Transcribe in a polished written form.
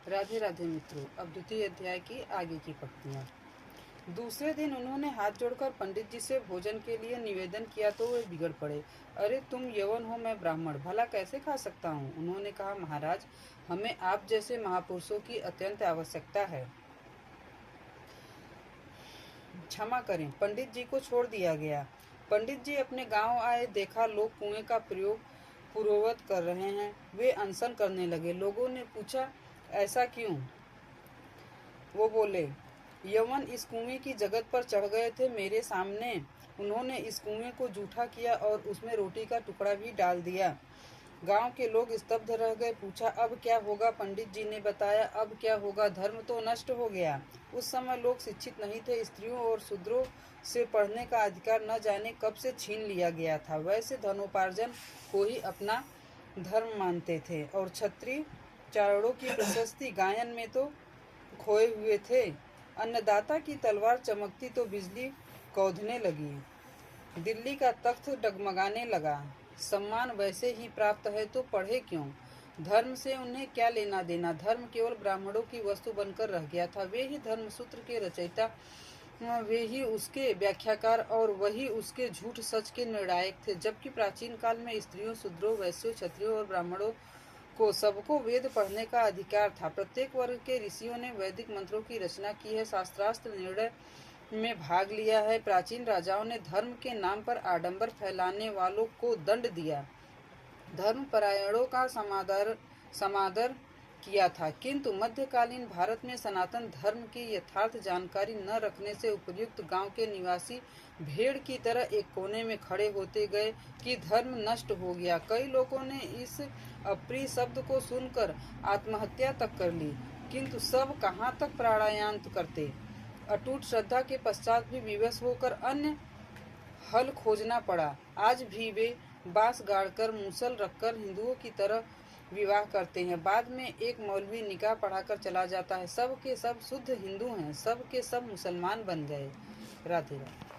राधे राधे मित्रों, अब द्वितीय अध्याय की आगे की पंक्तियाँ। दूसरे दिन उन्होंने हाथ जोड़कर पंडित जी से भोजन के लिए निवेदन किया तो वे बिगड़ पड़े। अरे तुम यवन हो, मैं ब्राह्मण, भला कैसे खा सकता हूँ। उन्होंने कहा, महाराज, हमें आप जैसे महापुरुषों की अत्यंत आवश्यकता है, क्षमा करें। पंडित जी को छोड़ दिया गया। पंडित जी अपने गांव आए, देखा लोग कुएं का प्रयोग पूर्ववत कर रहे हैं। वे अनशन करने लगे। लोगों ने पूछा, ऐसा क्यों। वो बोले, यवन इस कुएं की जगत पर चढ़ गए थे मेरे सामने। उन्होंने इस कुएं को जूठा किया और उसमें रोटी का टुकड़ा भी डाल दिया। गांव के लोग स्तब्ध रह गए। पूछा, अब क्या होगा। पंडित जी ने बताया, अब क्या होगा, धर्म तो नष्ट हो गया। उस समय लोग शिक्षित नहीं थे। स्त्रियों और शूद्रों से पढ़ने का अधिकार न जाने कब से छीन लिया गया था। वैसे धनोपार्जन को ही अपना धर्म मानते थे और क्षत्रिय चारणों की प्रशस्ति गायन में तो खोए हुए थे। अन्नदाता की तलवार चमकती तो बिजली कौंधने लगी। दिल्ली का तख्त डगमगाने लगा। सम्मान वैसे ही प्राप्त है तो पढ़े क्यों। धर्म से उन्हें क्या लेना देना। धर्म केवल ब्राह्मणों की वस्तु बनकर रह गया था। वे ही धर्मसूत्र के रचयिता, वे ही उसके व्याख्याकार और वही उसके झूठ सच के निर्णायक थे। जबकि प्राचीन काल में स्त्रियों, शूद्रों, वैश्यों, क्षत्रियों और ब्राह्मणों को सबको वेद पढ़ने का अधिकार था। प्रत्येक वर्ग के ऋषियों ने वैदिक मंत्रों की रचना की है, शास्त्रास्त्र निर्णय में भाग लिया है। प्राचीन राजाओं ने धर्म के नाम पर आडंबर फैलाने वालों को दंड दिया। धर्मपरायणों का समादर किया था। किंतु मध्यकालीन भारत में सनातन धर्म की यथार्थ जानकारी न रखने से उपयुक्त गांव के निवासी भेड़ की तरह एक कोने में खड़े होते गए कि धर्म नष्ट हो गया। कई लोगों ने इस अप्रिय शब्द को सुनकर आत्महत्या तक कर ली, किंतु सब कहाँ तक प्राणायाम करते। अटूट श्रद्धा के पश्चात भी विवश होकर अन्य हल खोजना पड़ा। आज भी वे बांस गाड़कर, मूसल रखकर हिंदुओं की तरह विवाह करते हैं। बाद में एक मौलवी निकाह पढ़ाकर चला जाता है। सब के सब शुद्ध हिंदू हैं, सब के सब मुसलमान बन गए। राधे राधे।